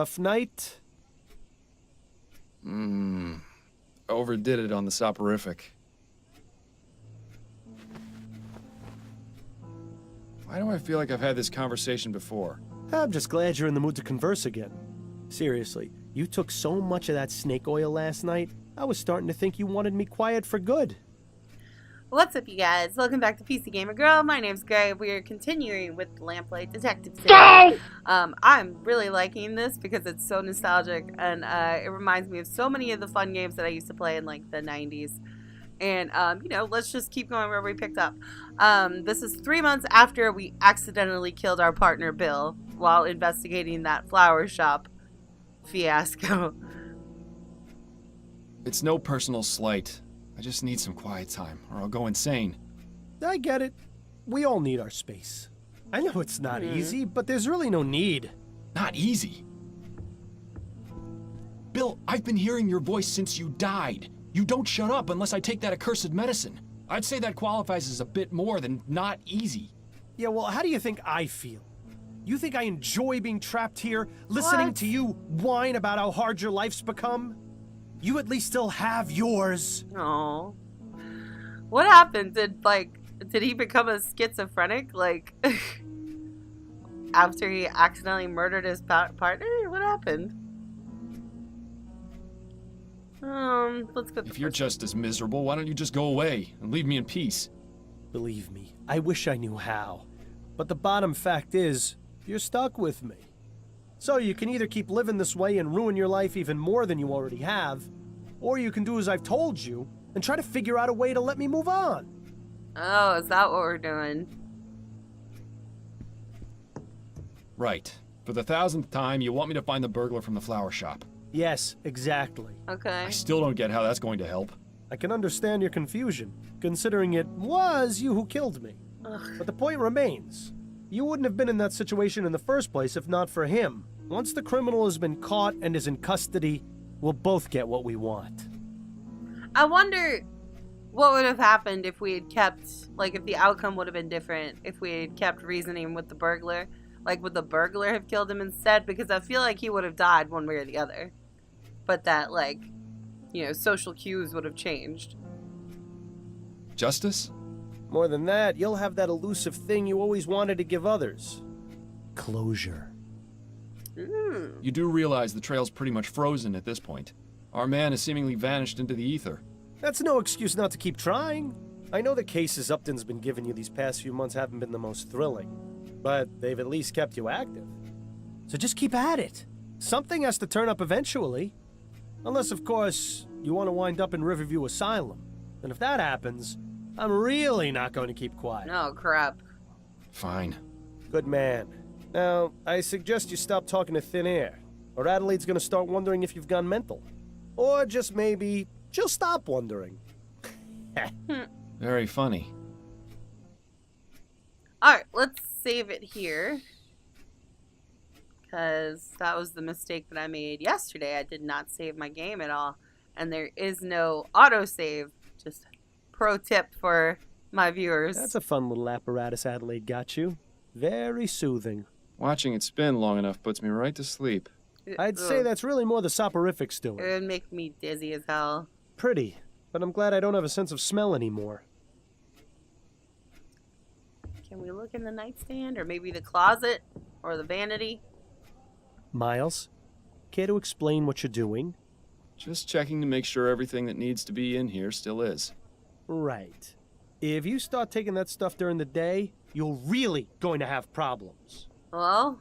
Rough night? Overdid it on the soporific. Why do I feel like I've had this conversation before? I'm just glad you're in the mood to converse again. Seriously, you took so much of that snake oil last night, I was starting to think you wanted me quiet for good. What's up, you guys? Welcome back to PC Gamer Girl. My name's Gray. We are continuing with Lamplight Detective Series. I'm really liking this because it's so nostalgic, and it reminds me of so many of the fun games that I used to play in like the 90s. And you know, let's just keep going where we picked up. This is 3 months after we accidentally killed our partner Bill while investigating that flower shop fiasco. It's no personal slight. I just need some quiet time, or I'll go insane. I get it. We all need our space. I know it's not easy, but there's really no need. Not easy? Bill, I've been hearing your voice since you died. You don't shut up unless I take that accursed medicine. I'd say that qualifies as a bit more than not easy. Yeah, well, how do you think I feel? You think I enjoy being trapped here, listening to you whine about how hard your life's become? You at least still have yours. Oh, what happened? Did he become a schizophrenic? Like, after he accidentally murdered his partner? What happened? Let's go. If you're just as miserable, why don't you just go away and leave me in peace? Believe me, I wish I knew how. But the bottom fact is, you're stuck with me. So you can either keep living this way and ruin your life even more than you already have, or you can do as I've told you and try to figure out a way to let me move on. Oh, is that what we're doing? Right. For the 1000th time, you want me to find the burglar from the flower shop. Yes, exactly. Okay. I still don't get how that's going to help. I can understand your confusion, considering it was you who killed me. Ugh. But the point remains. You wouldn't have been in that situation in the first place if not for him. Once the criminal has been caught and is in custody, we'll both get what we want. I wonder what would have happened if we had kept, like, if the outcome would have been different if we had kept reasoning with the burglar. Like, would the burglar have killed him instead? Because I feel like he would have died one way or the other. But that, like, you know, social cues would have changed. Justice? More than that, you'll have that elusive thing you always wanted to give others. Closure. You do realize the trail's pretty much frozen at this point. Our man has seemingly vanished into the ether. That's no excuse not to keep trying. I know the cases Upton's been giving you these past few months haven't been the most thrilling, but they've at least kept you active. So just keep at it. Something has to turn up eventually. Unless, of course, you want to wind up in Riverview Asylum. And if that happens, I'm really not going to keep quiet. Oh, crap. Fine. Good man. Now, I suggest you stop talking to thin air, or Adelaide's gonna start wondering if you've gone mental. Or just maybe, she'll stop wondering. Very funny. Alright, let's save it here. Because that was the mistake that I made yesterday. I did not save my game at all. And there is no autosave. Just pro tip for my viewers. That's a fun little apparatus Adelaide got you. Very soothing. Watching it spin long enough puts me right to sleep. I'd say that's really more the soporifics It doing. would make me dizzy as hell. Pretty, but I'm glad I don't have a sense of smell anymore. Can we look in the nightstand? Or maybe the closet? Or the vanity? Miles, care to explain what you're doing? Just checking to make sure everything that needs to be in here still is. Right. If you start taking that stuff during the day, you're really going to have problems. Well?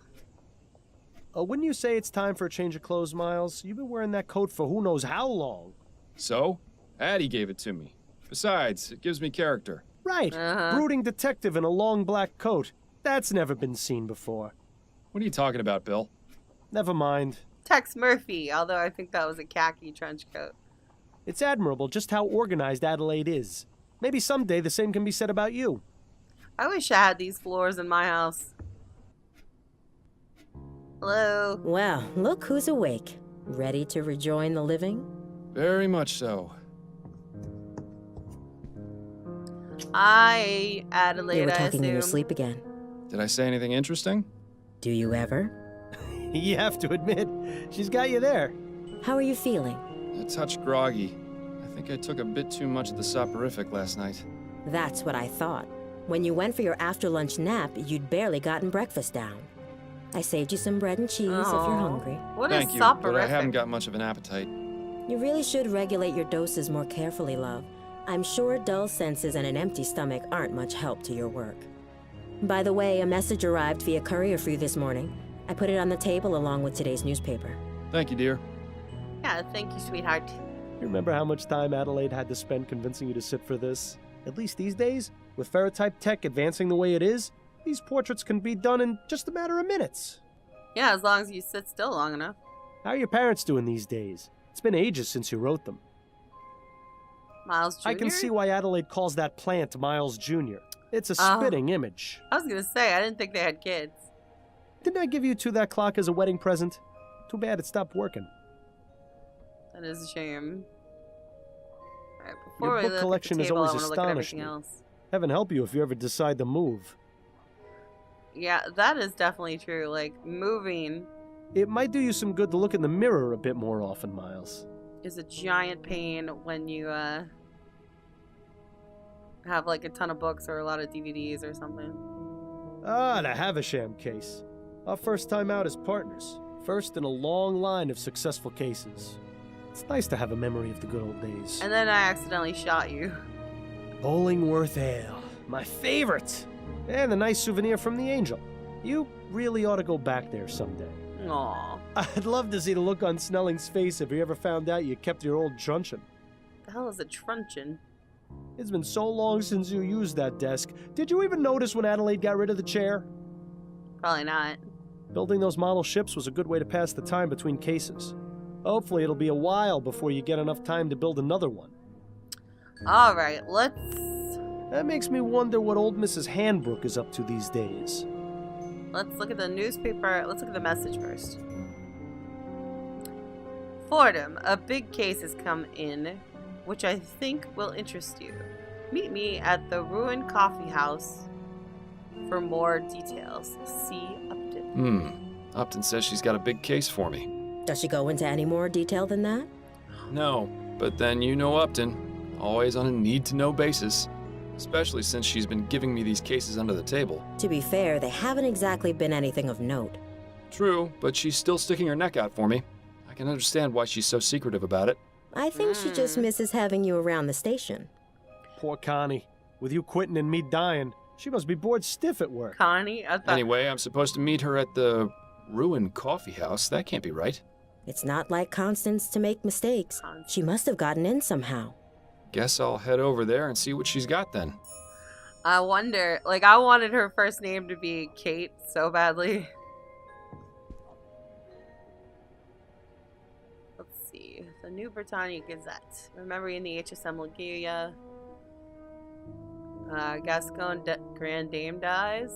Wouldn't you say it's time for a change of clothes, Miles? You've been wearing that coat for who knows how long. So? Addie gave it to me. Besides, it gives me character. Right. Brooding detective in a long black coat. That's never been seen before. What are you talking about, Bill? Never mind. Tex Murphy, although I think that was a khaki trench coat. It's admirable just how organized Adelaide is. Maybe someday the same can be said about you. I wish I had these floors in my house. Hello? Well, look who's awake. Ready to rejoin the living? Very much so. Hi, Adelaide, You were I talking in your assume. sleep again. Did I say anything interesting? Do you ever? You have to admit, she's got you there. How are you feeling? A touch groggy. I think I took a bit too much of the soporific last night. That's what I thought. When you went for your after-lunch nap, you'd barely gotten breakfast down. I saved you some bread and cheese if you're hungry. What is Thank you, but I soporific? haven't got much of an appetite. You really should regulate your doses more carefully, love. I'm sure dull senses and an empty stomach aren't much help to your work. By the way, a message arrived via courier for you this morning. I put it on the table along with today's newspaper. Thank you, dear. Yeah, thank you, sweetheart. You remember how much time Adelaide had to spend convincing you to sit for this? At least these days, with ferrotype tech advancing the way it is, these portraits can be done in just a matter of minutes. Yeah, as long as you sit still long enough. How are your parents doing these days? It's been ages since you wrote them. Miles Jr.? I can see why Adelaide calls that plant Miles Jr. It's a spitting image. I was gonna say, I didn't think they had kids. Didn't I give you two that clock as a wedding present? Too bad it stopped working. That is a shame. Alright, before Your we book look collection at the has table, always I wanna look at astonished everything me. else. Heaven help you if you ever decide to move. Yeah, that is definitely true. Like, moving It might do you some good to look in the mirror a bit more often, Miles. is a giant pain when you, have, like, a ton of books or a lot of DVDs or something. Ah, the Havisham case. Our first time out as partners. First in a long line of successful cases. It's nice to have a memory of the good old days. And then I accidentally shot you. Bollingworth Ale. My favorite! And a nice souvenir from the Angel. You really ought to go back there someday. Aw. I'd love to see the look on Snelling's face if he ever found out you kept your old truncheon. The hell is a truncheon? It's been so long since you used that desk. Did you even notice when Adelaide got rid of the chair? Probably not. Building those model ships was a good way to pass the time between cases. Hopefully it'll be a while before you get enough time to build another one. Alright, let's... That makes me wonder what old Mrs. Handbrook is up to these days. Let's look at the newspaper. Let's look at the message first. Fordham, a big case has come in, which I think will interest you. Meet me at the Ruined Coffee House for more details. See Upton. Upton says she's got a big case for me. Does she go into any more detail than that? No, but then you know Upton. Always on a need-to-know basis. Especially since she's been giving me these cases under the table. To be fair, they haven't exactly been anything of note. True, but she's still sticking her neck out for me. I can understand why she's so secretive about it. I think she just misses having you around the station. Poor Connie. With you quitting and me dying, she must be bored stiff at work. Connie? I thought... Anyway, I'm supposed to meet her at the Ruined Coffee House. That can't be right. It's not like Constance to make mistakes. She must have gotten in somehow. Guess I'll head over there and see what she's got then. I wonder, like, I wanted her first name to be Kate so badly. Let's see. The New Britannia Gazette. Remembering the HSM Leguia. Gascon Grand Dame dies.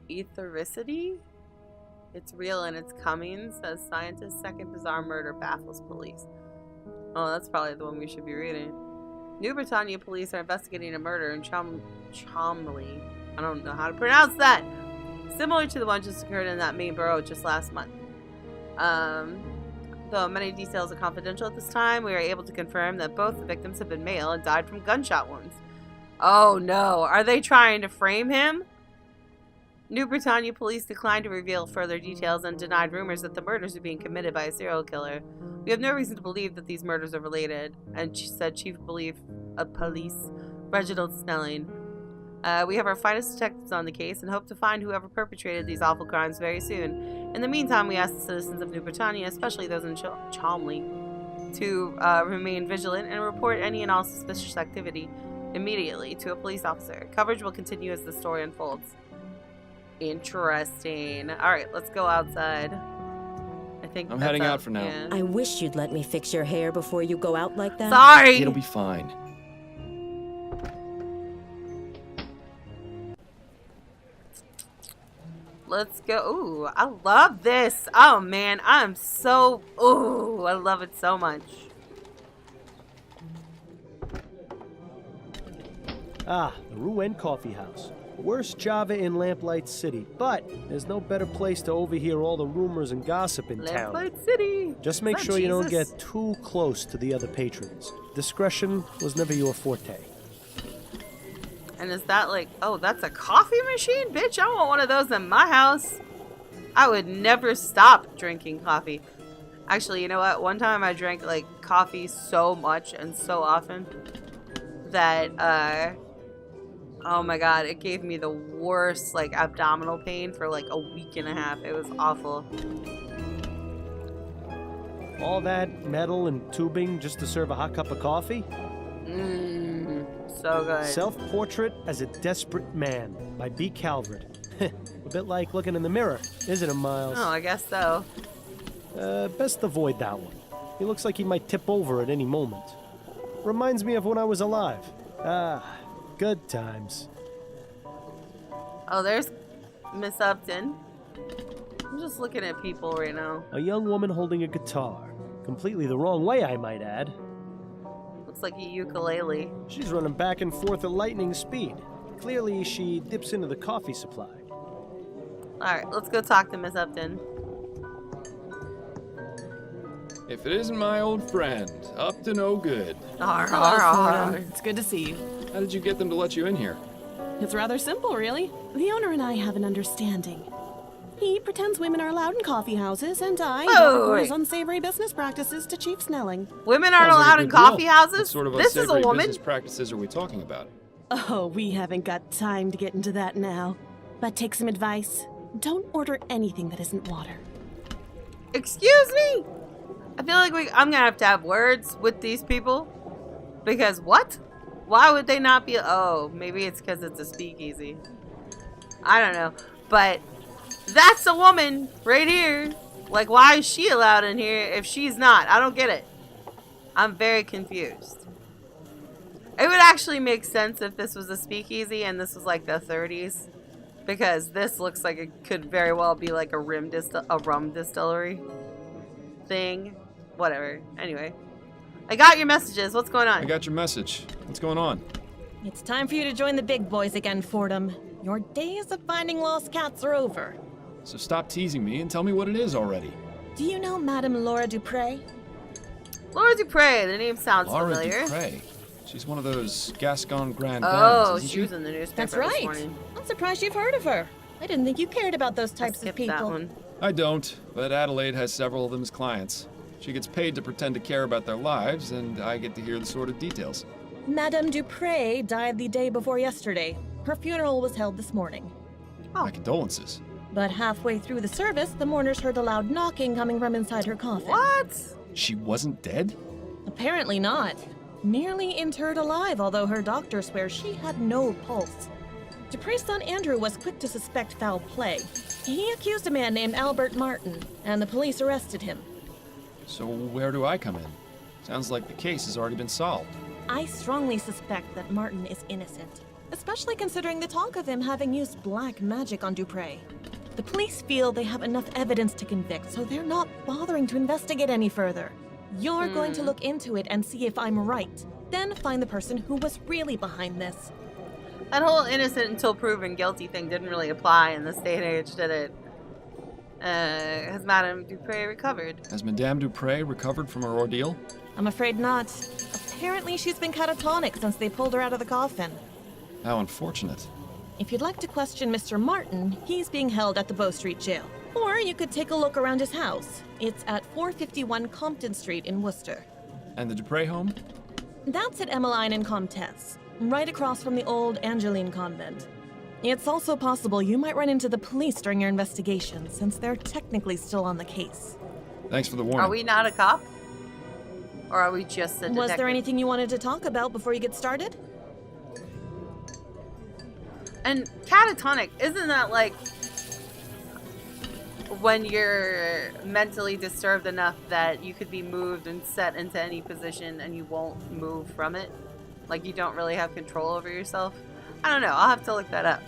Ethericity? It's real and it's coming, says scientist. Second bizarre murder baffles police. Oh, that's probably the one we should be reading. New Britannia police are investigating a murder in Chomley. I don't know how to pronounce that. Similar to the one just occurred in that main borough just last month. Though many details are confidential at this time, we are able to confirm that both the victims have been male and died from gunshot wounds. Oh no, are they trying to frame him? New Britannia police declined to reveal further details and denied rumors that the murders are being committed by a serial killer. We have no reason to believe that these murders are related, and she said Chief of Police Reginald Snelling. We have our finest detectives on the case and hope to find whoever perpetrated these awful crimes very soon. In the meantime, we ask the citizens of New Britannia, especially those in Cholmondeley, to remain vigilant and report any and all suspicious activity immediately to a police officer. Coverage will continue as the story unfolds. Interesting. Alright, let's go outside. I think I'm heading out for now. Yeah. I wish you'd let me fix your hair before you go out like that. Sorry! It'll be fine. Let's go. Ooh, I love this. Oh man, I'm so... Ooh, I love it so much. Ah, the Rouen Coffee House. Worst Java in Lamplight City, but there's no better place to overhear all the rumors and gossip in town. Lamplight City. Just make Is that sure you don't Jesus? get too close to the other patrons. Discretion was never your forte. And is that like, oh, that's a coffee machine? Bitch, I want one of those in my house. I would never stop drinking coffee. Actually, you know what? One time I drank like coffee so much and so often that, oh my god, it gave me the worst like abdominal pain for like a week and a half. It was awful. All that metal and tubing just to serve a hot cup of coffee? So good. Self-Portrait as a Desperate Man by B. Calvert. A bit like looking in the mirror, isn't it, Miles? Oh, I guess so. Best avoid that one. He looks like he might tip over at any moment. Reminds me of when I was alive. Ah, good times. Oh, there's Miss Upton. I'm just looking at people right now. A young woman holding a guitar. Completely the wrong way, I might add. Looks like a ukulele. She's running back and forth at lightning speed. Clearly, she dips into the coffee supply. Alright, let's go talk to Miss Upton. If it isn't my old friend, up to no good. Arr, Hello, arr, arr. Fordham. It's good to see you. How did you get them to let you in here? It's rather simple, really. The owner and I have an understanding. He pretends women are allowed in coffee houses, and I Oh, report his wait. unsavory business practices to Chief Snelling. Women aren't Sounds like allowed a in good deal. coffee houses? What sort of This is a unsavory woman. business practices are we talking about? Oh, we haven't got time to get into that now. But take some advice. Don't order anything that isn't water. Excuse me? I feel like I'm gonna have words with these people. Because what? Why would they not be? Oh, maybe it's because it's a speakeasy. I don't know. But that's a woman right here. Like, why is she allowed in here if she's not? I don't get it. I'm very confused. It would actually make sense if this was a speakeasy and this was like the 30s. Because this looks like it could very well be like a rum distillery thing. Whatever. Anyway. I got your messages. What's going on? I got your message. What's going on? It's time for you to join the big boys again, Fordham. Your days of finding lost cats are over. So stop teasing me and tell me what it is already. Do you know Madame Laura Dupre? Laura Dupre. The name sounds Laura familiar. Dupre. She's one of those Gascon grand Oh, dames, isn't she was in the newspaper That's this right. morning. I'm surprised you've heard of her. I didn't think you cared about those types of Skip people. that one. I don't, but Adelaide has several of them as clients. She gets paid to pretend to care about their lives, and I get to hear the sordid details. Madame Dupre died the day before yesterday. Her funeral was held this morning. Oh. My condolences. But halfway through the service, the mourners heard a loud knocking coming from inside her coffin. What? She wasn't dead? Apparently not. Nearly interred alive, although her doctor swears she had no pulse. Dupre's son Andrew was quick to suspect foul play. He accused a man named Albert Martin, and the police arrested him. So where do I come in? Sounds like the case has already been solved. I strongly suspect that Martin is innocent, especially considering the talk of him having used black magic on Dupre. The police feel they have enough evidence to convict, so they're not bothering to investigate any further. You're going to look into it and see if I'm right, then find the person who was really behind this. That whole innocent until proven guilty thing didn't really apply in this day and age, did it? Has Madame Dupre recovered? Has Madame Dupre recovered from her ordeal? I'm afraid not. Apparently she's been catatonic since they pulled her out of the coffin. How unfortunate. If you'd like to question Mr. Martin, he's being held at the Bow Street Jail. Or you could take a look around his house. It's at 451 Compton Street in Worcester. And the Dupre home? That's at Emmeline and Comtesse, right across from the old Angeline convent. It's also possible you might run into the police during your investigation, since they're technically still on the case. Thanks for the warning. Are we not a cop? Or are we just a detective? Was there anything you wanted to talk about before you get started? And catatonic, isn't that like when you're mentally disturbed enough that you could be moved and set into any position and you won't move from it? Like you don't really have control over yourself? I don't know. I'll have to look that up.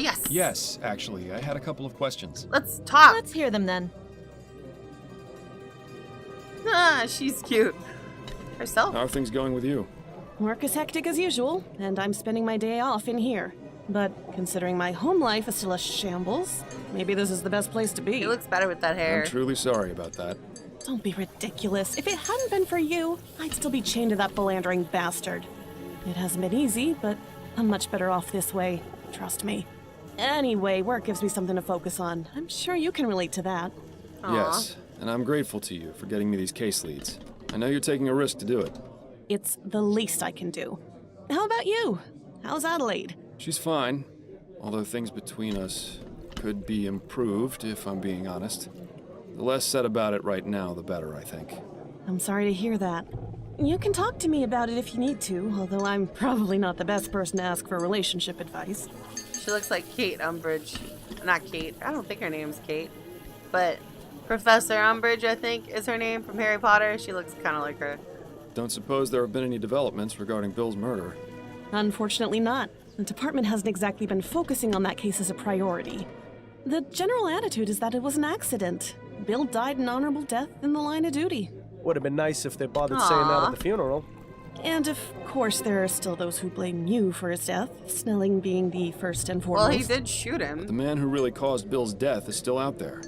Yes. Yes, actually. I had a couple of questions. Let's talk. Let's hear them then. Ah, she's cute. Herself? How are things going with you? Work is hectic as usual, and I'm spending my day off in here. But considering my home life is still a shambles, maybe this is the best place to be. He looks better with that hair. I'm truly sorry about that. Don't be ridiculous. If it hadn't been for you, I'd still be chained to that philandering bastard. It hasn't been easy, but I'm much better off this way. Trust me. Anyway, work gives me something to focus on. I'm sure you can relate to that. Aw. Yes, and I'm grateful to you for getting me these case leads. I know you're taking a risk to do it. It's the least I can do. How about you? How's Adelaide? She's fine, although things between us could be improved, if I'm being honest. The less said about it right now, the better, I think. I'm sorry to hear that. You can talk to me about it if you need to, although I'm probably not the best person to ask for relationship advice. She looks like Kate Umbridge. Not Kate. I don't think her name's Kate. But Professor Umbridge, I think, is her name from Harry Potter. She looks kind of like her. Don't suppose there have been any developments regarding Bill's murder. Unfortunately not. The department hasn't exactly been focusing on that case as a priority. The general attitude is that it was an accident. Bill died an honorable death in the line of duty. Would have been nice if they bothered saying that at the funeral. And of course, there are still those who blame you for his death, Snelling being the first and foremost. Well, he did shoot him. The man who really caused Bill's death is still out there.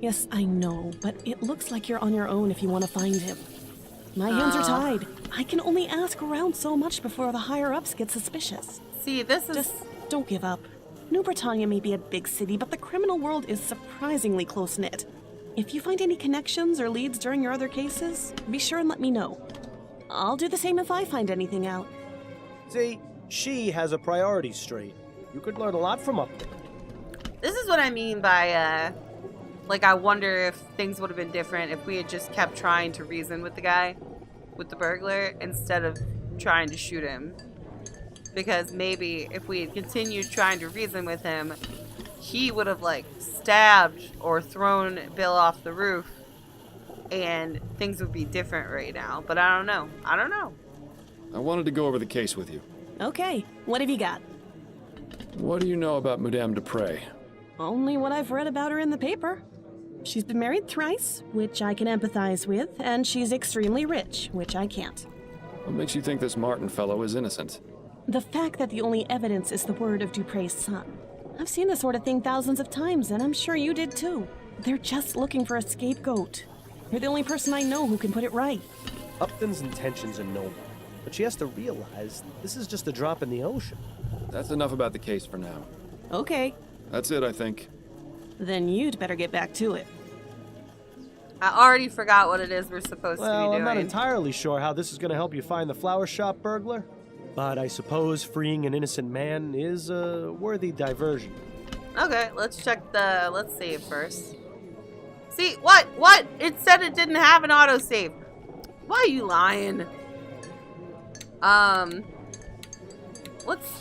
Yes, I know, but it looks like you're on your own if you want to find him. My hands are tied. I can only ask around so much before the higher-ups get suspicious. See, this is... Just don't give up. New Britannia may be a big city, but the criminal world is surprisingly close-knit. If you find any connections or leads during your other cases, be sure and let me know. I'll do the same if I find anything out. See, she has a priority straight. You could learn a lot from Upton. This is what I mean by, like, I wonder if things would have been different if we had just kept trying to reason with the guy, with the burglar, instead of trying to shoot him. Because maybe if we had continued trying to reason with him, he would have, like, stabbed or thrown Bill off the roof, and things would be different right now. But I don't know. I don't know. I wanted to go over the case with you. Okay, what have you got? What do you know about Madame Dupre? Only what I've read about her in the paper. She's been married thrice, which I can empathize with, and she's extremely rich, which I can't. What makes you think this Martin fellow is innocent? The fact that the only evidence is the word of Dupre's son. I've seen this sort of thing thousands of times, and I'm sure you did too. They're just looking for a scapegoat. You're the only person I know who can put it right. Upton's intentions are noble, but she has to realize this is just a drop in the ocean. That's enough about the case for now. Okay, That's it, I think. then you'd better get back to it. I already forgot what it is we're supposed to Well, be I'm doing. not entirely sure how this is going to help you find the flower shop burglar, but I suppose freeing an innocent man is a worthy diversion. Okay, let's check the... Let's save first. See, what? What? It said it didn't have an autosave. Why are you lying?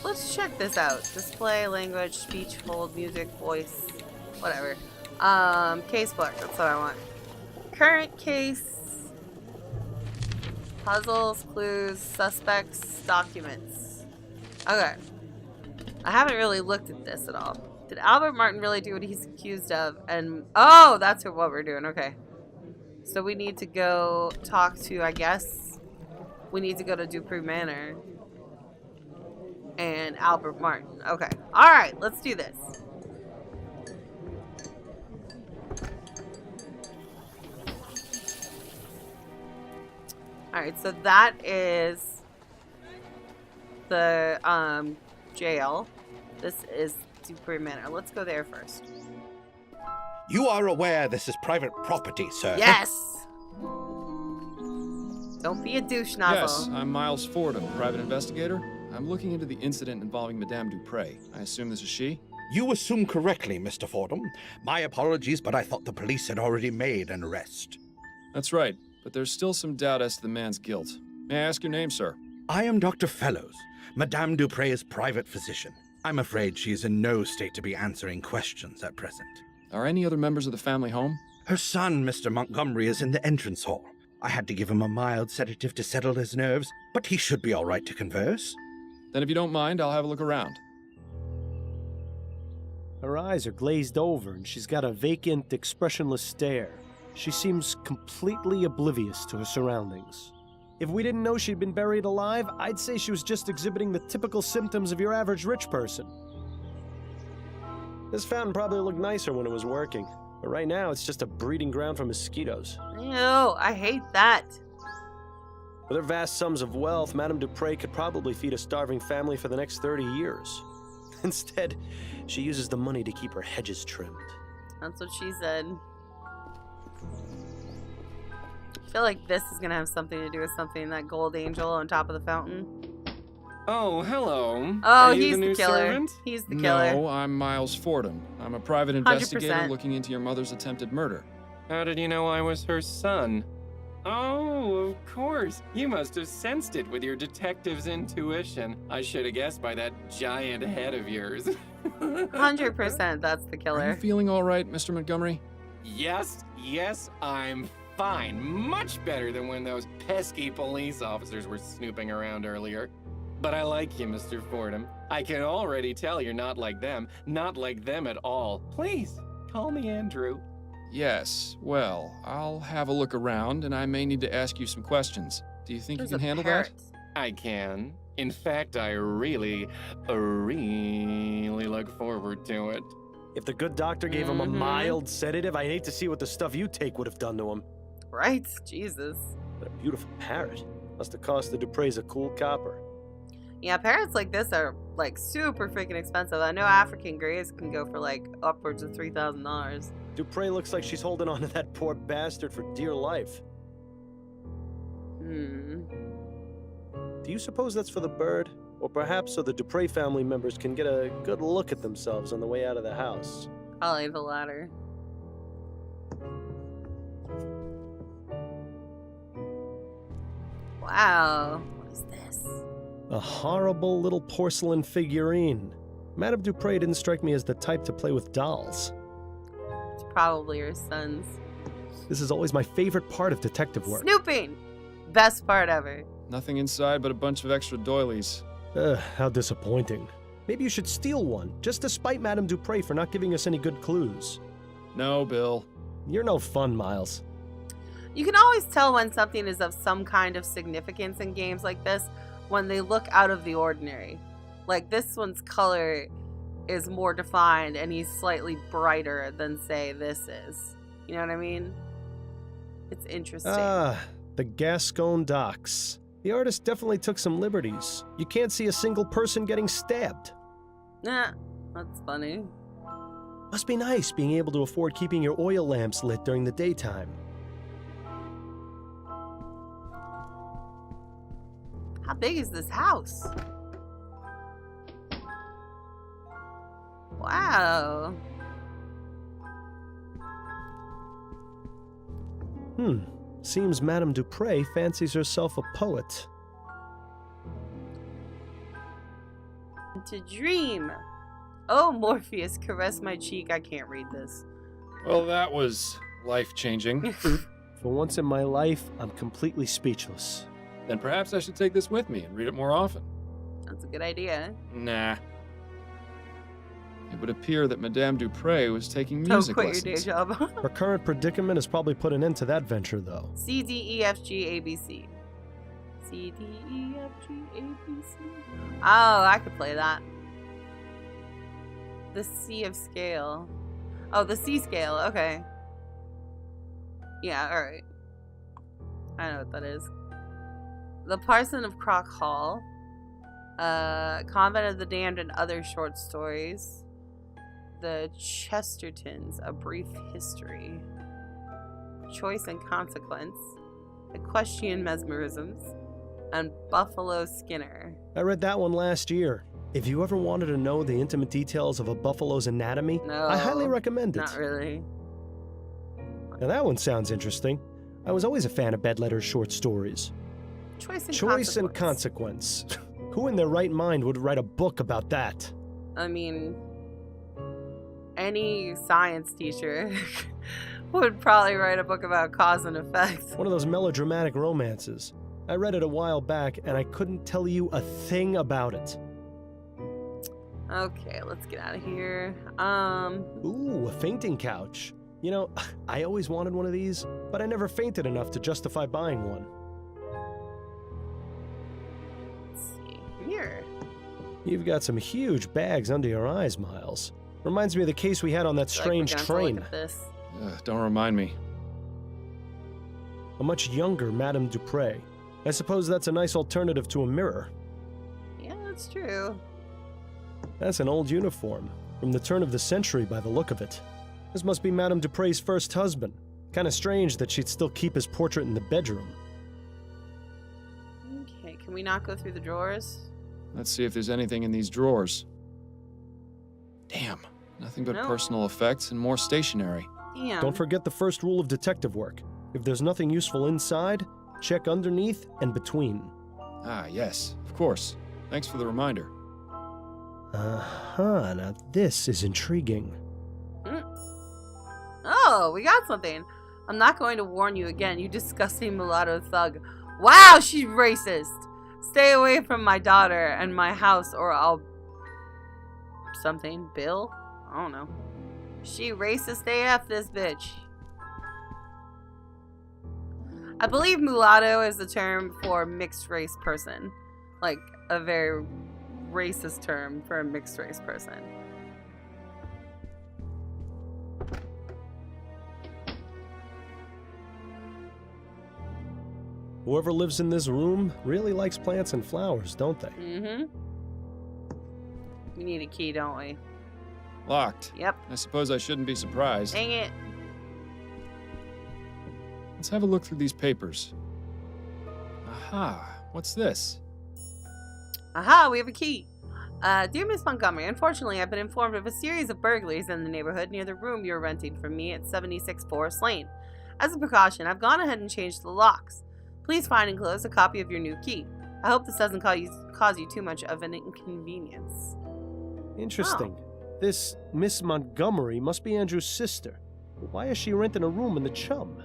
Let's check this out. Display, language, speech, hold, music, voice, whatever. Casebook, that's what I want. Current case. Puzzles, clues, suspects, documents. Okay. I haven't really looked at this at all. Did Albert Martin really do what he's accused of? And oh, that's what we're doing. Okay. So we need to go talk to, I guess, we need to go to Dupree Manor and Albert Martin. Okay. All right, let's do this. All right, so that is the jail. This is Dupree Manor. Let's go there first. You are aware this is private property, sir? Yes. Don't be a douche Yes, nozzle. I'm Miles Ford, a private investigator. I'm looking into the incident involving Madame Dupre. I assume this is she? You assume correctly, Mr. Fordham. My apologies, but I thought the police had already made an arrest. That's right, but there's still some doubt as to the man's guilt. May I ask your name, sir? I am Dr. Fellows, Madame Dupre's private physician. I'm afraid she is in no state to be answering questions at present. Are any other members of the family home? Her son, Mr. Montgomery, is in the entrance hall. I had to give him a mild sedative to settle his nerves, but he should be all right to converse. Then if you don't mind, I'll have a look around. Her eyes are glazed over, and she's got a vacant, expressionless stare. She seems completely oblivious to her surroundings. If we didn't know she'd been buried alive, I'd say she was just exhibiting the typical symptoms of your average rich person. This fountain probably looked nicer when it was working, but right now it's just a breeding ground for mosquitoes. Ew, I hate that. With her vast sums of wealth, Madame Dupre could probably feed a starving family for the next 30 years. Instead, she uses the money to keep her hedges trimmed. That's what she said. I feel like this is gonna have something to do with something, that gold angel on top of the fountain. Oh, hello. Oh, Are you he's the new the killer. servant? He's the killer. No, I'm Miles Fordham. I'm a private investigator 100%. looking into your mother's attempted murder. How did you know I was her son? Oh, of course. You must have sensed it with your detective's intuition. I should have guessed by that giant head of yours. 100% that's the Are killer. you feeling all right, Mr. Montgomery? Yes, I'm fine. Much better than when those pesky police officers were snooping around earlier. But I like you, Mr. Fordham. I can already tell you're not like them at all. Please, call me Andrew. Yes. Well, I'll have a look around, and I may need to ask you some questions. Do you think There's you a can handle parrot. I can. In fact, I really look forward to it. If the good doctor gave him a mild sedative, I'd hate to see what the stuff you take would have done to him. Right? Jesus. But a beautiful parrot. Must have cost the Dupre's a cool copper. Yeah, parrots like this are like super freaking expensive. I know African greys can go for like upwards of $3,000. Dupre looks like she's holding on to that poor bastard for dear life. Hmm. Do you suppose that's for the bird? Or perhaps so the Dupre family members can get a good look at themselves on the way out of the house? Probably the latter. Wow. What is this? A horrible little porcelain figurine. Madame Dupre didn't strike me as the type to play with dolls. It's probably your son's. This is always my favorite part of detective work. Snooping! Best part ever. Nothing inside but a bunch of extra doilies. How disappointing. Maybe you should steal one, just to spite Madame Dupre for not giving us any good clues. No, Bill. You're no fun, Miles. You can always tell when something is of some kind of significance in games like this when they look out of the ordinary. Like this one's color is more defined and he's slightly brighter than, say, this is. You know what I mean? It's interesting. Ah, the Gascon docks. The artist definitely took some liberties. You can't see a single person getting stabbed. Nah, that's funny. Must be nice being able to afford keeping your oil lamps lit during the daytime. How big is this house? Wow. Seems Madame Dupre fancies herself a poet. To dream. Oh, Morpheus, caress my cheek. I can't read this. Well, that was life-changing. For once in my life, I'm completely speechless. Then perhaps I should take this with me and read it more often. That's a good idea. Nah. It would appear that Madame Dupre was taking Don't music quit lessons. your day job. Her current predicament has probably put an end to that venture, though. C, D, E, F, G, A, B, C. C, D, E, F, G, A, B, C. Oh, I could play that. The C of scale. Oh, the C scale. Okay. Yeah, alright. I know what that is. The Parson of Croc Hall. Convent of the Damned and Other Short Stories. The Chestertons, A Brief History. Choice and Consequence. Equestrian Mesmerisms. And Buffalo Skinner. I read that one last year. If you ever wanted to know the intimate details of a buffalo's anatomy, No, I highly recommend it. Not really. Now that one sounds interesting. I was always a fan of Bedletter's short stories. Choice and Consequence. Who in their right mind would write a book about that? I mean, any science teacher would probably write a book about cause and effect. One of those melodramatic romances. I read it a while back, and I couldn't tell you a thing about it. Okay, let's get out of here. Ooh, a fainting couch. You know, I always wanted one of these, but I never fainted enough to justify buying one. You've got some huge bags under your eyes, Miles. Reminds me of the case we had on that strange train. Look at this. Don't remind me. A much younger Madame Dupre. I suppose that's a nice alternative to a mirror. Yeah, that's true. That's an old uniform, from the turn of the century by the look of it. This must be Madame Dupre's first husband. Kinda strange that she'd still keep his portrait in the bedroom. Okay, can we not go through the drawers? Let's see if there's anything in these drawers. Damn, nothing but No. personal effects and more stationery. Damn. Don't forget the first rule of detective work. If there's nothing useful inside, check underneath and between. Ah, yes, of course. Thanks for the reminder. Uh-huh, now this is intriguing. Oh, we got something. I'm not going to warn you again, you disgusting mulatto thug. Wow, she's racist. Stay away from my daughter and my house or I'll... something. Bill? I don't know. She racist AF, this bitch. I believe mulatto is the term for mixed race person. Like, a very racist term for a mixed race person. Whoever lives in this room really likes plants and flowers, don't they? Mm-hmm. We need a key, don't we? Locked. Yep. I suppose I shouldn't be surprised. Dang it. Let's have a look through these papers. Aha, what's this? Aha, we have a key. Dear Miss Montgomery, unfortunately, I've been informed of a series of burglaries in the neighborhood near the room you're renting from me at 76 Forest Lane. As a precaution, I've gone ahead and changed the locks. Please find and close a copy of your new key. I hope this doesn't cause you too much of an inconvenience. Interesting. This Miss Montgomery must be Andrew's sister. Why is she renting a room in the Chum?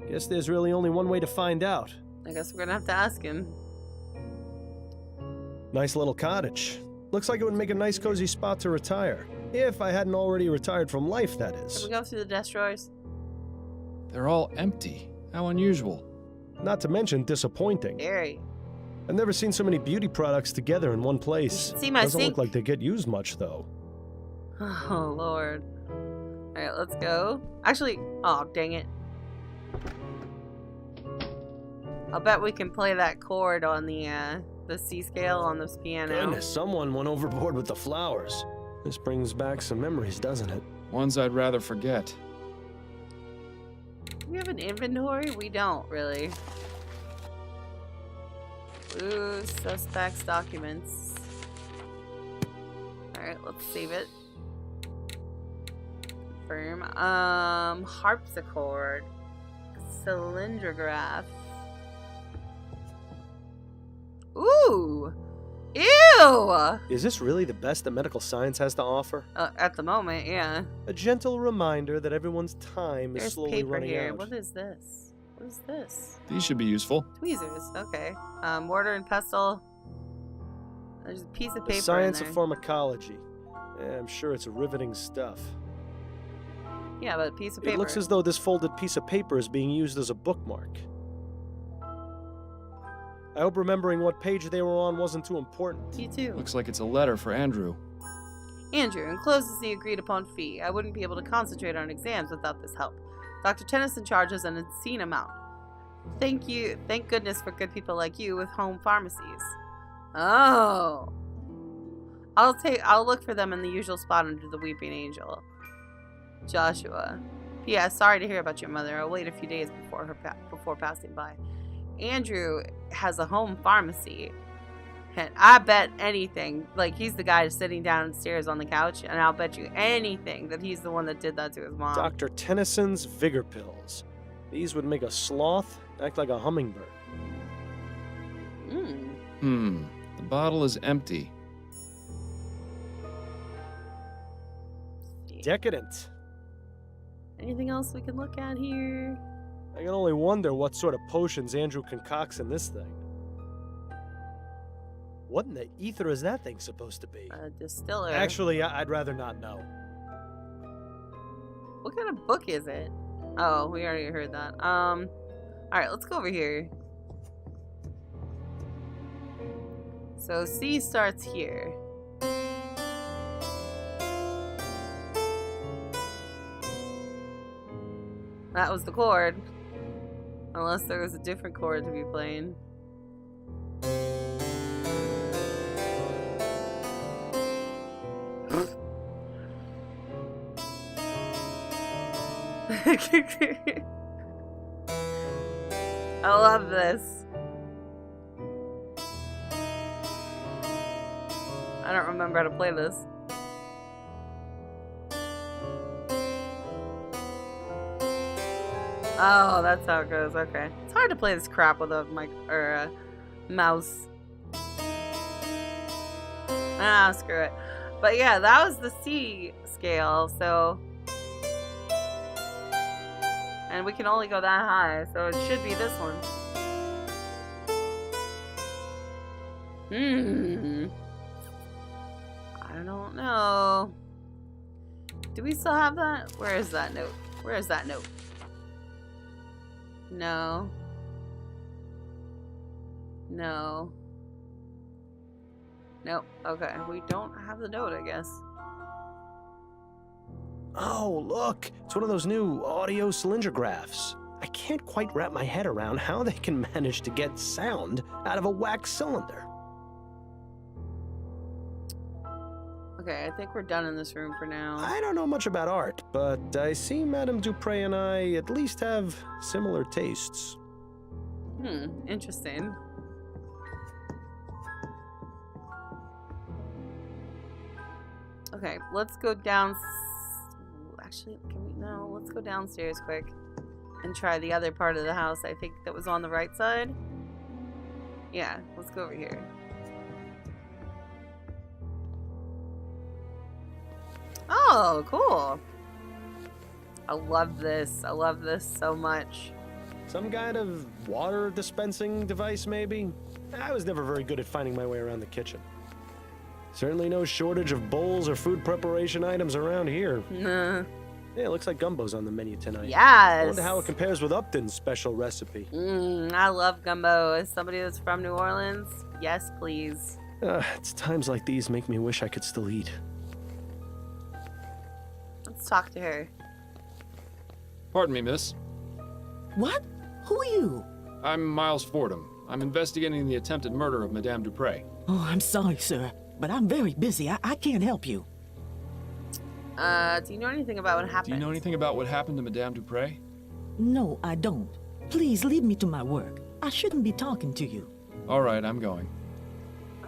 Guess there's really only one way to find out. I guess we're gonna have to ask him. Nice little cottage. Looks like it would make a nice cozy spot to retire. If I hadn't already retired from life, that Can is. we go through the desk drawers? They're all empty. How unusual. Not to mention disappointing. Very. I've never seen so many beauty products together in one place. You should see my Doesn't sink. look like they get used much, though. Oh, Lord. Alright, let's go. Actually, oh, dang it. I'll bet we can play that chord on the C scale on this piano. Goodness, someone went overboard with the flowers. This brings back some memories, doesn't it? Ones I'd rather forget. Do we have an inventory? We don't, really. Ooh, suspects documents. Alright, let's save it. Confirm. Harpsichord. Cylindrograph. Ooh! Ew! Is this really the best that medical science has to offer? At the moment, yeah. A gentle reminder that everyone's time is There's slowly paper running here. out. What is this? What is this? These should be useful. Tweezers. Okay. Mortar and pestle. There's a piece of The paper science in of there. pharmacology. Yeah, I'm sure it's riveting stuff. Yeah, but a piece of paper. It looks as though this folded piece of paper is being used as a bookmark. I hope remembering what page they were on wasn't too important. You too. Looks like it's a letter for Andrew. Andrew, encloses the agreed upon fee. I wouldn't be able to concentrate on exams without this help. Dr. Tennyson charges an obscene amount. Thank you. Thank goodness for good people like you with home pharmacies. Oh. I'll look for them in the usual spot under the Weeping Angel. Joshua. Yeah, sorry to hear about your mother. I'll wait a few days before passing by. Andrew has a home pharmacy. And I bet anything, like he's the guy sitting downstairs on the couch, and I'll bet you anything that he's the one that did that to his mom. Dr. Tennyson's Vigor Pills. These would make a sloth act like a hummingbird. The bottle is empty. Decadent. Anything else we can look at here? I can only wonder what sort of potions Andrew concocts in this thing. What in the ether is that thing supposed to be? A distiller. Actually, I'd rather not know. What kind of book is it? Oh, we already heard that. Alright, let's go over here. So C starts here. That was the chord. Unless there was a different chord to be playing. I love this. I don't remember how to play this. Oh, that's how it goes. Okay. It's hard to play this crap with a mic or a mouse. Ah, screw it. But yeah, that was the C scale, so... And we can only go that high, so it should be this one. I don't know. Do we still have that? Where is that note? Where is that note? No. No. Nope. Okay. We don't have the note, I guess. Oh, look! It's one of those new audio cylindergraphs. I can't quite wrap my head around how they can manage to get sound out of a wax cylinder. Okay, I think we're done in this room for now. I don't know much about art, but I see Madame Dupre and I at least have similar tastes. Interesting. Okay, let's go down. Actually, can we? No, let's go downstairs quick and try the other part of the house. I think that was on the right side. Yeah, let's go over here. Oh, cool. I love this. I love this so much. Some kind of water dispensing device, maybe? I was never very good at finding my way around the kitchen. Certainly no shortage of bowls or food preparation items around here. Nah. Yeah, it looks like gumbo's on the menu tonight. Yes. I wonder how it compares with Upton's special recipe. I love gumbo. As somebody that's from New Orleans, yes, please. It's times like these make me wish I could still eat. Let's talk to her. Pardon me, miss. What? Who are you? I'm Miles Fordham. I'm investigating the attempted murder of Madame Dupre. Oh, I'm sorry, sir, but I'm very busy. I can't help you. Do you know anything about what happened? Do you know anything about what happened to Madame Dupre? No, I don't. Please leave me to my work. I shouldn't be talking to you. All right, I'm going.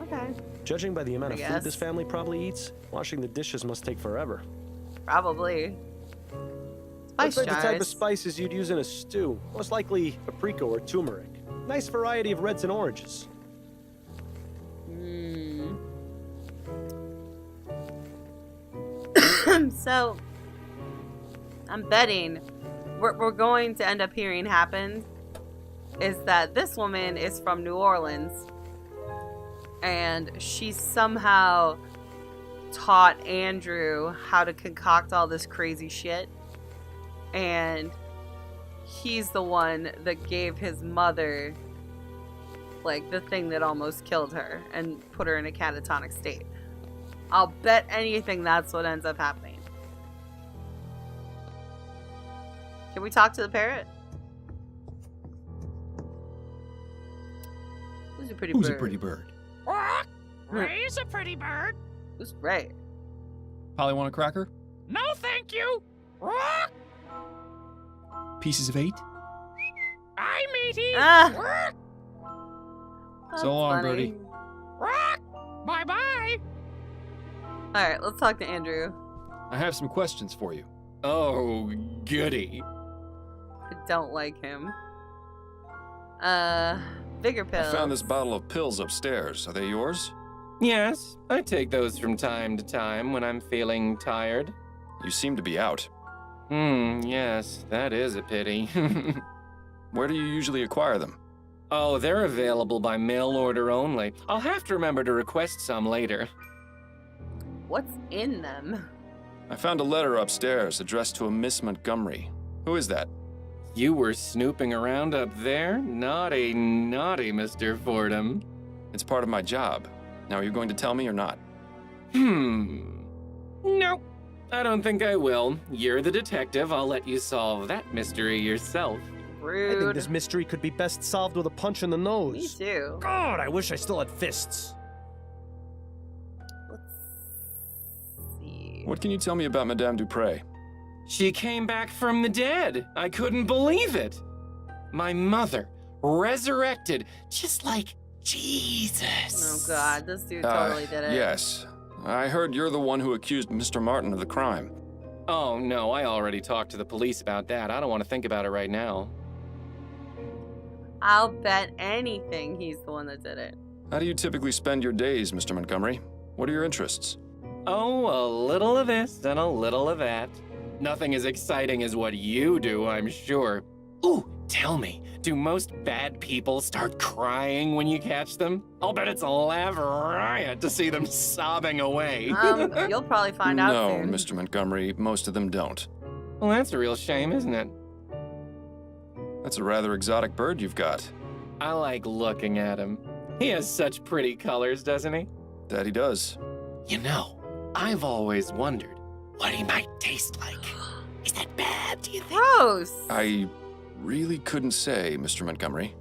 Okay. Judging by the amount I of guess. food this family probably eats, washing the dishes must take forever. Probably. Spice Looks like the type of jars. spices you'd use in a stew. Most likely paprika or turmeric. Nice variety of reds and oranges. So, I'm betting what we're going to end up hearing happen is that this woman is from New Orleans and she somehow taught Andrew how to concoct all this crazy shit, and he's the one that gave his mother like the thing that almost killed her and put her in a catatonic state. I'll bet anything that's what ends up happening. Can we talk to the parrot? Who's a pretty bird? Who's a pretty bird? Ray's a pretty bird. Who's Ray? Polly want a cracker? No, thank you. Pieces of 8? I'm meaty. Ah! That's So long, funny. Birdie. Bye-bye. Alright, let's talk to Andrew. I have some questions for you. Oh, goody. I don't like him. Bigger pills. I found this bottle of pills upstairs. Are they yours? Yes, I take those from time to time when I'm feeling tired. You seem to be out. Yes, that is a pity. Where do you usually acquire them? Oh, they're available by mail order only. I'll have to remember to request some later. What's in them? I found a letter upstairs addressed to a Miss Montgomery. Who is that? You were snooping around up there? Naughty, naughty, Mr. Fordham. It's part of my job. Now, are you going to tell me or not? Nope. I don't think I will. You're the detective. I'll let you solve that mystery yourself. Rude. I think this mystery could be best solved with a punch in the Me nose. too. God, I wish I still had fists. Let's see. What can you tell me about Madame Dupre? She came back from the dead. I couldn't believe it. My mother, resurrected, just like Jesus. Oh god, this dude totally did it. Yes. I heard you're the one who accused Mr. Martin of the crime. Oh no, I already talked to the police about that. I don't want to think about it right now. I'll bet anything he's the one that did it. How do you typically spend your days, Mr. Montgomery? What are your interests? Oh, a little of this and a little of that. Nothing as exciting as what you do, I'm sure. Ooh, tell me, do most bad people start crying when you catch them? I'll bet it's a laugh riot to see them sobbing away. You'll probably find out No, soon. Mr. Montgomery, most of them don't. Well, that's a real shame, isn't it? That's a rather exotic bird you've got. I like looking at him. He has such pretty colors, doesn't he? That he does. You know, I've always wondered what he might taste like. Is that bad, do you think? Gross. I really couldn't say, Mr. Montgomery.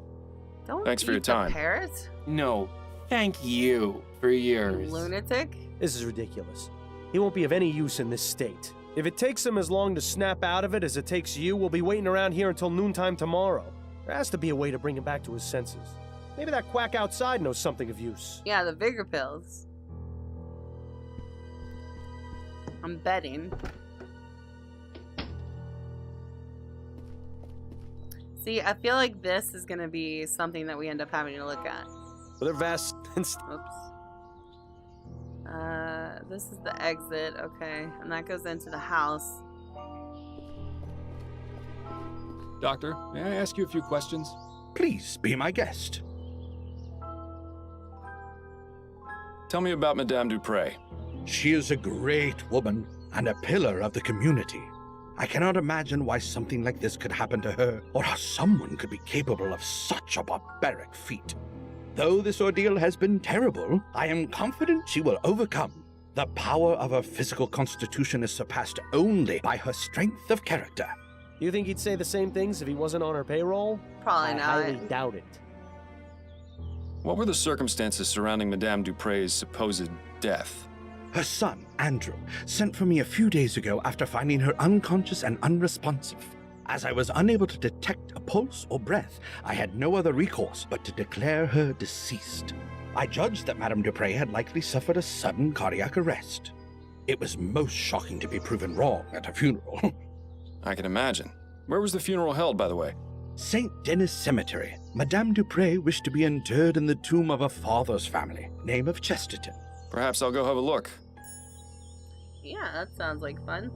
Don't Thanks for your eat the time. parrot, No, thank you for yours. lunatic. This is ridiculous. He won't be of any use in this state. If it takes him as long to snap out of it as it takes you, we'll be waiting around here until noontime tomorrow. There has to be a way to bring him back to his senses. Maybe that quack outside knows something of use. Yeah, the vigor pills. I'm betting. See, I feel like this is gonna be something that we end up having to look at. But they're vast and Oops. This is the exit, okay, and that goes into the house. Doctor, may I ask you a few questions? Please be my guest. Tell me about Madame Dupre. She is a great woman and a pillar of the community. I cannot imagine why something like this could happen to her, or how someone could be capable of such a barbaric feat. Though this ordeal has been terrible, I am confident she will overcome. The power of her physical constitution is surpassed only by her strength of character. You think he'd say the same things if he wasn't on her payroll? Probably I not. highly doubt it. What were the circumstances surrounding Madame Dupre's supposed death? Her son, Andrew, sent for me a few days ago after finding her unconscious and unresponsive. As I was unable to detect a pulse or breath, I had no other recourse but to declare her deceased. I judged that Madame Dupre had likely suffered a sudden cardiac arrest. It was most shocking to be proven wrong at a funeral. I can imagine. Where was the funeral held, by the way? St. Denis Cemetery. Madame Dupre wished to be interred in the tomb of her father's family, name of Chesterton. Perhaps I'll go have a look. Yeah, that sounds like fun.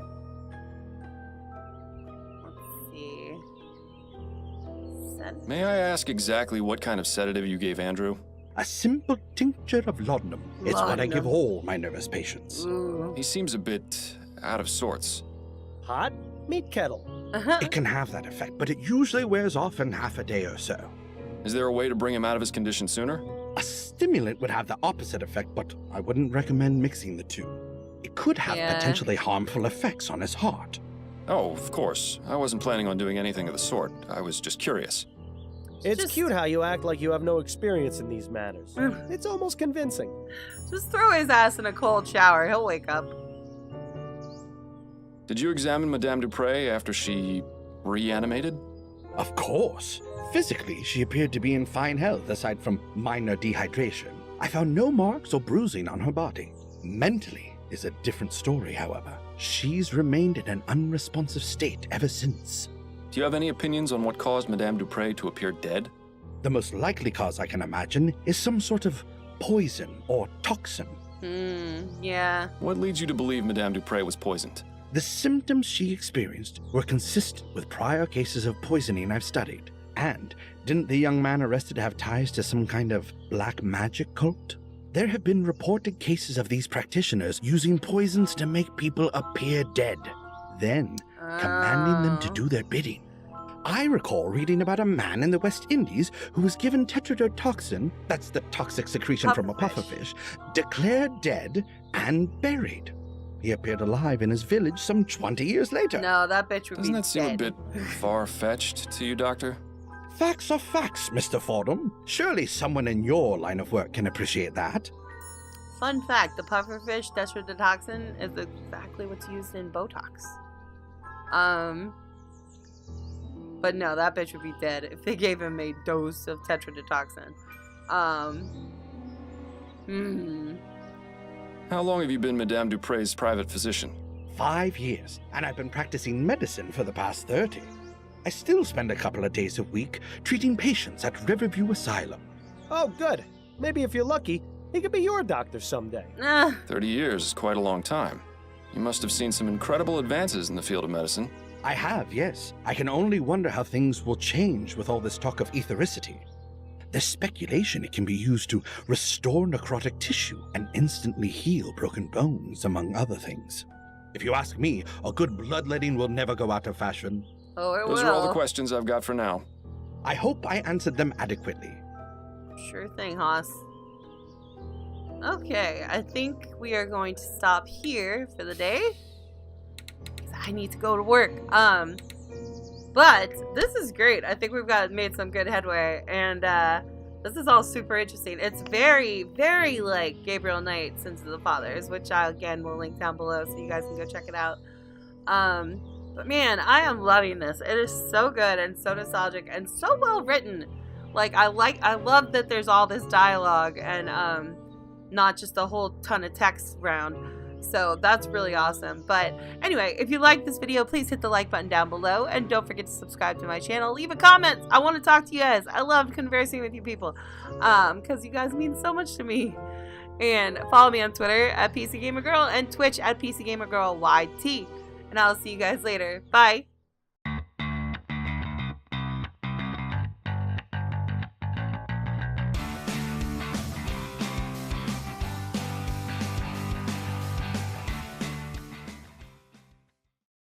Let's see. May I ask exactly what kind of sedative you gave Andrew? A simple tincture of laudanum. It's what I give Laudanum. all my nervous patients. Ooh. He seems a bit out of sorts. Hot? Meat kettle. It can have that effect, but it usually wears off in half a day or so. Is there a way to bring him out of his condition sooner? A stimulant would have the opposite effect, but I wouldn't recommend mixing the two. It could have Yeah. potentially harmful effects on his heart. Oh, of course. I wasn't planning on doing anything of the sort. I was just curious. It's Just- cute how you act like you have no experience in these matters. It's almost convincing. Just throw his ass in a cold shower. He'll wake up. Did you examine Madame Dupre after she reanimated? Of course. Physically, she appeared to be in fine health aside from minor dehydration. I found no marks or bruising on her body. Mentally is a different story, however. She's remained in an unresponsive state ever since. Do you have any opinions on what caused Madame Dupre to appear dead? The most likely cause I can imagine is some sort of poison or toxin. Yeah. What leads you to believe Madame Dupre was poisoned? The symptoms she experienced were consistent with prior cases of poisoning I've studied. And didn't the young man arrested have ties to some kind of black magic cult? There have been reported cases of these practitioners using poisons to make people appear dead, then commanding them to do their bidding. I recall reading about a man in the West Indies who was given tetrodotoxin, that's the toxic secretion from a Pufferfish. pufferfish, declared dead and buried. He appeared alive in his village some 20 years later. No, that bitch would Doesn't be that seem a dead. bit far-fetched to you, Doctor? Facts are facts, Mr. Fordham. Surely someone in your line of work can appreciate that. Fun fact, the pufferfish tetrodotoxin is exactly what's used in Botox. But no, that bitch would be dead if they gave him a dose of tetrodotoxin. How long have you been Madame Dupre's private physician? 5 years, and I've been practicing medicine for the past 30. I still spend a couple of days a week treating patients at Riverview Asylum. Oh, good. Maybe if you're lucky, he could be your doctor someday. 30 years is quite a long time. You must have seen some incredible advances in the field of medicine. I have, yes. I can only wonder how things will change with all this talk of ethericity. There's speculation it can be used to restore necrotic tissue and instantly heal broken bones, among other things. If you ask me, a good bloodletting will never go out of fashion. Oh, it Those will. are all the questions I've got for now. I hope I answered them adequately. Sure thing, Haas. Okay, I think we are going to stop here for the day. 'Cause I need to go to work. But this is great. I think we've made some good headway, and this is all super interesting. It's very, very like Gabriel Knight, Sins of the Fathers, which I again will link down below so you guys can go check it out. But man, I am loving this. It is so good and so nostalgic and so well written. Like I love that there's all this dialogue and not just a whole ton of text around. So that's really awesome. But anyway, if you like this video, please hit the like button down below. And don't forget to subscribe to my channel. Leave a comment. I want to talk to you guys. I love conversing with you people. Because you guys mean so much to me. And follow me on Twitter at PCGamerGirl and Twitch at PCGamerGirlYT. And I'll see you guys later. Bye.